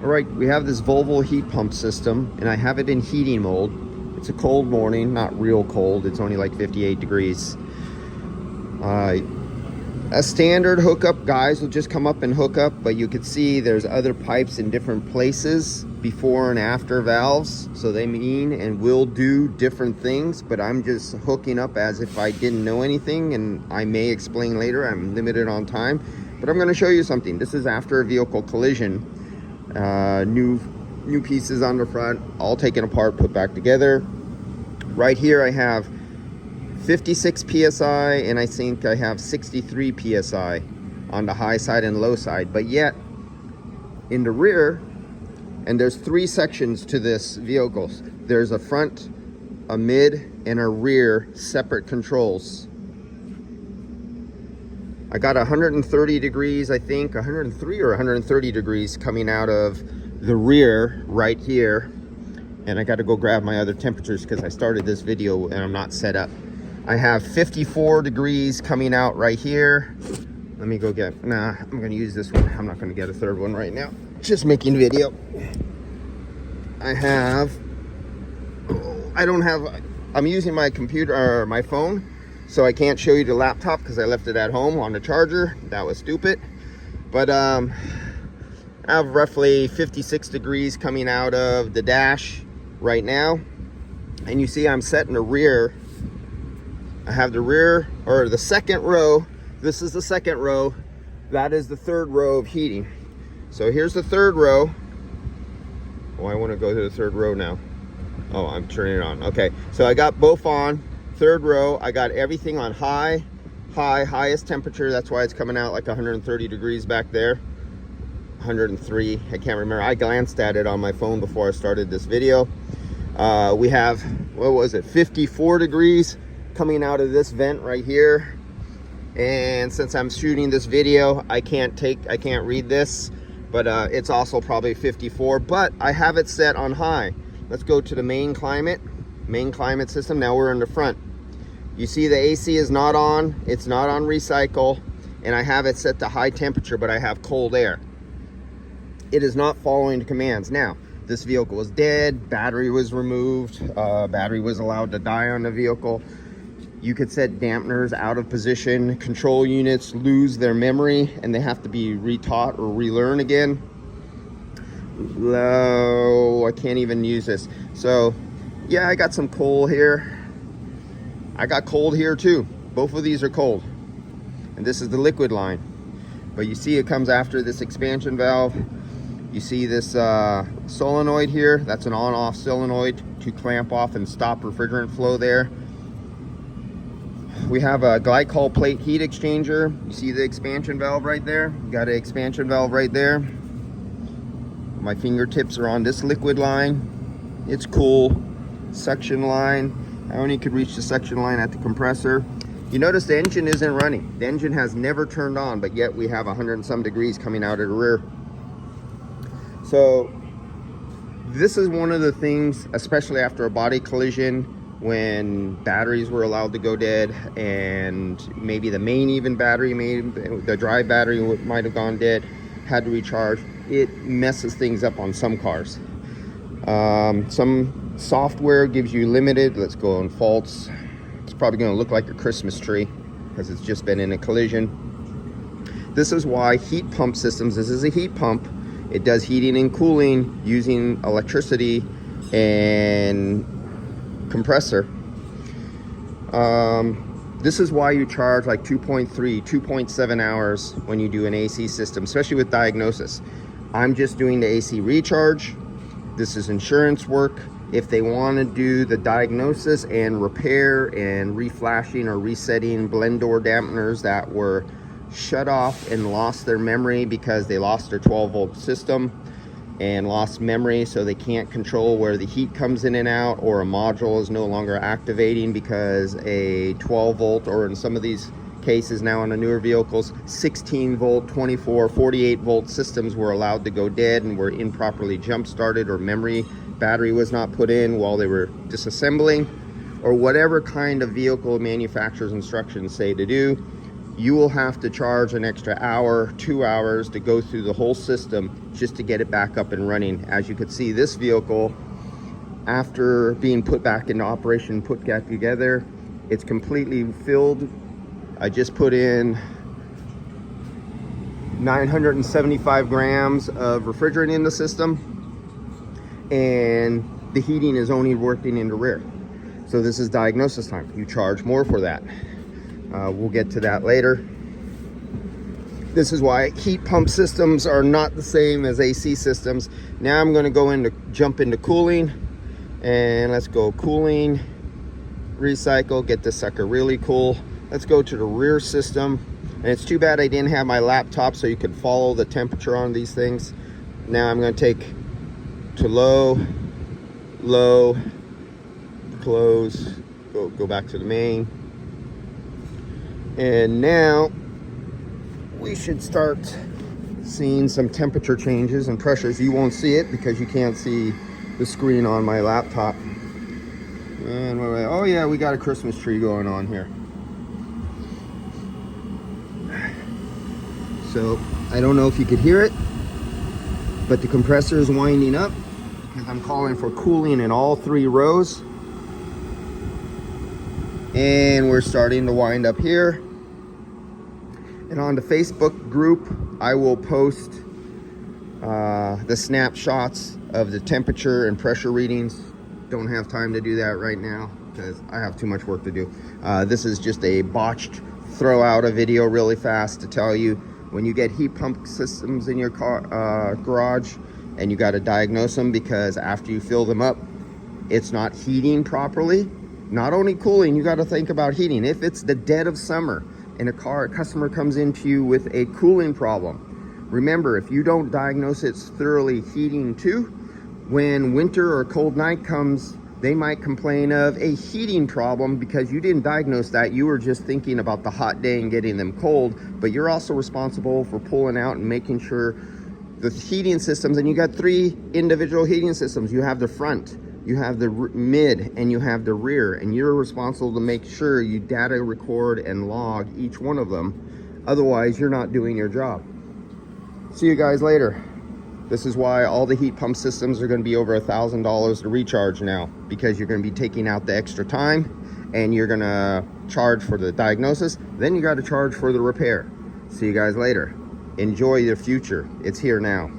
All right, we have this Volvo heat pump system, and I have it in heating mode. It's a cold morning, not real cold. It's only like 58 degrees. A standard hookup, guys will just come up and hook up, but you can see there's other pipes in different places, before and after valves. So they mean and will do different things, but I'm just hooking up as if I didn't know anything, and I may explain later. I'm limited on time, but I'm gonna show you something. This is after a vehicle collision. New pieces on the front, all taken apart, put back together. Right here I have 56 psi, and I think I have 63 psi on the high side and low side. But yet in the rear, and there's three sections to this vehicle, there's a front, a mid, and a rear separate controls. I got 130 degrees, I think 103 or 130 degrees coming out of the rear right here. And I got to go grab my other temperatures because I started this video and I'm not set up. I have 54 degrees coming out right here. Let me go get, I'm gonna use this one. I'm not gonna get a third one right now. Just making video. I'm using my computer or my phone, so I can't show you the laptop because I left it at home on the charger. That was stupid. But I have roughly 56 degrees coming out of the dash right now. And you see I'm set in the rear. I have the rear, or the second row. This is the second row. That is the third row of heating. So here's the third row. Oh, I want to go to the third row now. Oh, I'm turning it on. Okay, so I got both on. Third row, I got everything on highest temperature. That's why it's coming out like 130 degrees back there. 103, I can't remember. I glanced at it on my phone before I started this video. We have, what was it, 54 degrees coming out of this vent right here. And since I'm shooting this video, I can't read this, but it's also probably 54, but I have it set on high. Let's go to the main climate system. Now we're in the front. You see the AC is not on, it's not on recycle, and I have it set to high temperature, but I have cold air. It is not following the commands. Now, this vehicle was dead, battery was removed, battery was allowed to die on the vehicle. You could set dampeners out of position, control units lose their memory, and they have to be retaught or relearn again. I can't even use this. So, yeah, I got some coal here. I got cold here too. Both of these are cold. And this is the liquid line. But you see it comes after this expansion valve. You see this solenoid here. That's an on-off solenoid to clamp off and stop refrigerant flow there. We have a glycol plate heat exchanger. You see the expansion valve right there? Got an expansion valve right there. My fingertips are on this liquid line. It's cool. Suction line. I only could reach the suction line at the compressor. You notice the engine isn't running. The engine has never turned on, but yet we have 100 and some degrees coming out of the rear. So this is one of the things, especially after a body collision, when batteries were allowed to go dead, and maybe the main even battery, the drive battery might have gone dead, had to recharge. It messes things up on some cars. Some software gives you limited. Let's go on faults. It's probably going to look like a Christmas tree because it's just been in a collision. This is why heat pump systems, this is a heat pump. It does heating and cooling using electricity and compressor. This is why you charge like 2.3, 2.7 hours when you do an AC system, especially with diagnosis. I'm just doing the AC recharge. This is insurance work. If they want to do the diagnosis and repair and reflashing or resetting blend door dampeners that were shut off and lost their memory because they lost their 12-volt system and lost memory, so they can't control where the heat comes in and out, or a module is no longer activating because a 12-volt, or in some of these cases now on the newer vehicles, 16-volt, 24, 48-volt systems were allowed to go dead and were improperly jump-started, or memory battery was not put in while they were disassembling, or whatever kind of vehicle manufacturer's instructions say to do. you will have to charge an extra hour, 2 hours to go through the whole system just to get it back up and running. As you can see, this vehicle, after being put back into operation, put back together, it's completely filled. I just put in 975 grams of refrigerant in the system, and the heating is only working in the rear. So this is diagnosis time. You charge more for that. We'll get to that later. This is why heat pump systems are not the same as AC systems. Now I'm going to jump into cooling, and let's go cooling, recycle, get this sucker really cool. Let's go to the rear system. And it's too bad I didn't have my laptop so you could follow the temperature on these things. Now I'm going to take to low, low, close, go back to the main. And now we should start seeing some temperature changes and pressures. You won't see it because you can't see the screen on my laptop. And oh yeah, we got a Christmas tree going on here. So I don't know if you could hear it, but the compressor is winding up because I'm calling for cooling in all 3 rows. And we're starting to wind up here. And on the Facebook group, I will post the snapshots of the temperature and pressure readings. Don't have time to do that right now because I have too much work to do. This is just a botched throw out a video really fast to tell you when you get heat pump systems in your car garage, and you got to diagnose them, because after you fill them up, it's not heating properly. Not only cooling, you got to think about heating. If it's the dead of summer and a customer comes into you with a cooling problem, remember, if you don't diagnose it's thoroughly heating too, when winter or cold night comes, they might complain of a heating problem because you didn't diagnose that. You were just thinking about the hot day and getting them cold, but you're also responsible for pulling out and making sure the heating systems, and you got 3 individual heating systems. You have the front, you have the mid, and you have the rear, and you're responsible to make sure you data record and log each one of them. Otherwise, you're not doing your job. See you guys later. This is why all the heat pump systems are going to be over $1,000 to recharge now, because you're going to be taking out the extra time and you're going to charge for the diagnosis. Then you got to charge for the repair. See you guys later. Enjoy your future. It's here now.